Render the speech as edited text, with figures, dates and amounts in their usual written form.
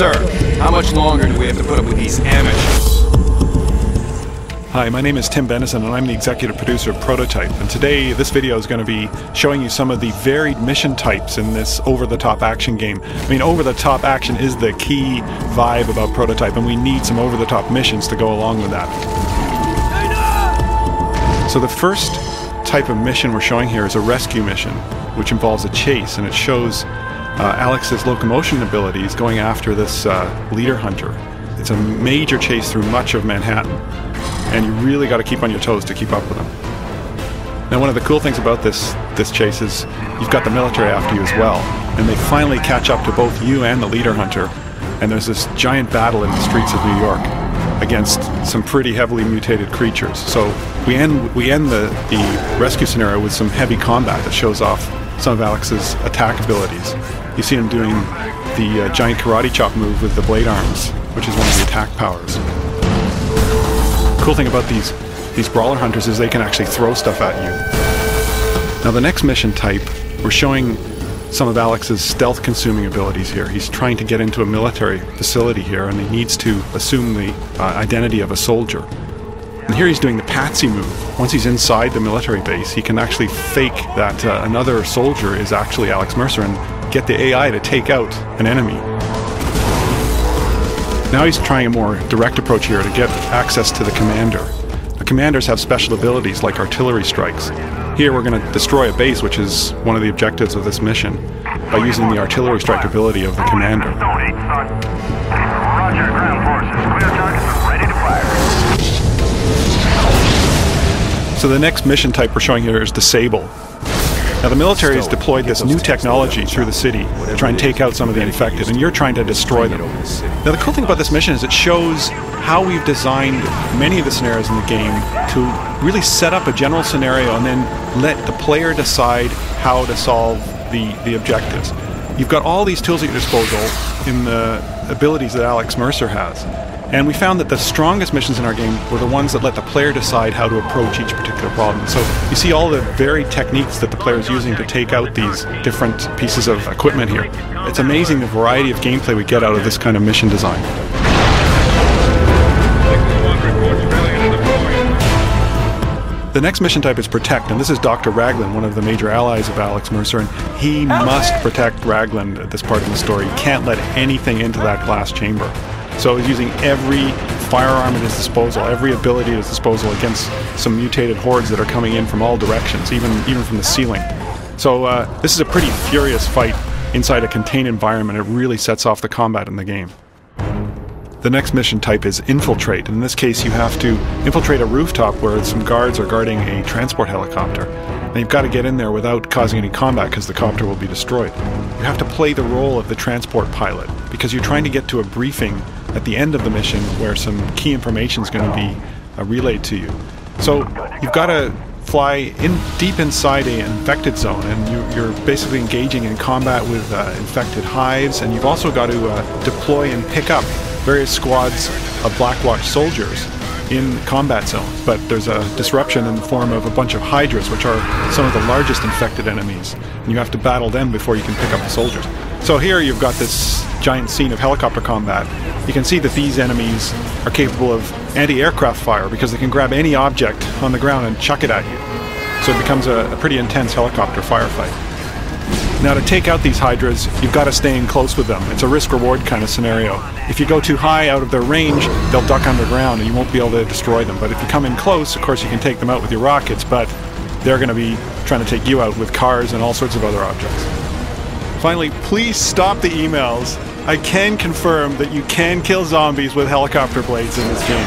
Sir, how much longer do we have to put up with these amateurs? Hi, my name is Tim Bennison and I'm the executive producer of Prototype, and today this video is going to be showing you some of the varied mission types in this over-the-top action game. I mean, over-the-top action is the key vibe about Prototype, and we need some over-the-top missions to go along with that. So the first type of mission we're showing here is a rescue mission, which involves a chase, and it shows Alex's locomotion abilities going after this leader hunter. It's a major chase through much of Manhattan, and you really got to keep on your toes to keep up with them. Now, one of the cool things about this chase is you've got the military after you as well, and they finally catch up to both you and the leader hunter, and there's this giant battle in the streets of New York against some pretty heavily mutated creatures. So we end the rescue scenario with some heavy combat that shows off some of Alex's attack abilities. You see him doing the giant karate chop move with the blade arms, which is one of the attack powers. The cool thing about these brawler hunters is they can actually throw stuff at you. Now, the next mission type, we're showing some of Alex's stealth consuming abilities here. He's trying to get into a military facility here, and he needs to assume the identity of a soldier. And here he's doing the patsy move. Once he's inside the military base, he can actually fake that another soldier is actually Alex Mercer and get the AI to take out an enemy. Now he's trying a more direct approach here to get access to the commander. The commanders have special abilities like artillery strikes. Here we're going to destroy a base, which is one of the objectives of this mission, by using the artillery strike ability of the commander. Roger, ground forces. Clear targets are ready to fire. So the next mission type we're showing here is Disable. Now, the military has deployed this new technology through the city to try and take out some of the infected, and you're trying to destroy them. Now, the cool thing about this mission is it shows how we've designed many of the scenarios in the game to really set up a general scenario and then let the player decide how to solve the objectives. You've got all these tools at your disposal in the abilities that Alex Mercer has. And we found that the strongest missions in our game were the ones that let the player decide how to approach each particular problem. So you see all the varied techniques that the player is using to take out these different pieces of equipment here. It's amazing the variety of gameplay we get out of this kind of mission design. The next mission type is Protect, and this is Dr. Raglan, one of the major allies of Alex Mercer, and he must protect Raglan at this part of the story. He can't let anything into that glass chamber. So he's using every firearm at his disposal, every ability at his disposal against some mutated hordes that are coming in from all directions, even from the ceiling. So this is a pretty furious fight inside a contained environment. It really sets off the combat in the game. The next mission type is Infiltrate. In this case, you have to infiltrate a rooftop where some guards are guarding a transport helicopter. And you've got to get in there without causing any combat because the copter will be destroyed. You have to play the role of the transport pilot because you're trying to get to a briefing at the end of the mission where some key information is going to be relayed to you. So you've got to fly deep inside an infected zone, and you're basically engaging in combat with infected hives, and you've also got to deploy and pick up various squads of Blackwatch soldiers in combat zones. But there's a disruption in the form of a bunch of hydras, which are some of the largest infected enemies, and you have to battle them before you can pick up the soldiers. So here you've got this giant scene of helicopter combat. You can see that these enemies are capable of anti-aircraft fire because they can grab any object on the ground and chuck it at you. So it becomes a pretty intense helicopter firefight. Now, to take out these hydras, you've got to stay in close with them. It's a risk-reward kind of scenario. If you go too high out of their range, they'll duck underground and you won't be able to destroy them. But if you come in close, of course you can take them out with your rockets, but they're going to be trying to take you out with cars and all sorts of other objects. Finally, please stop the emails. I can confirm that you can kill zombies with helicopter blades in this game.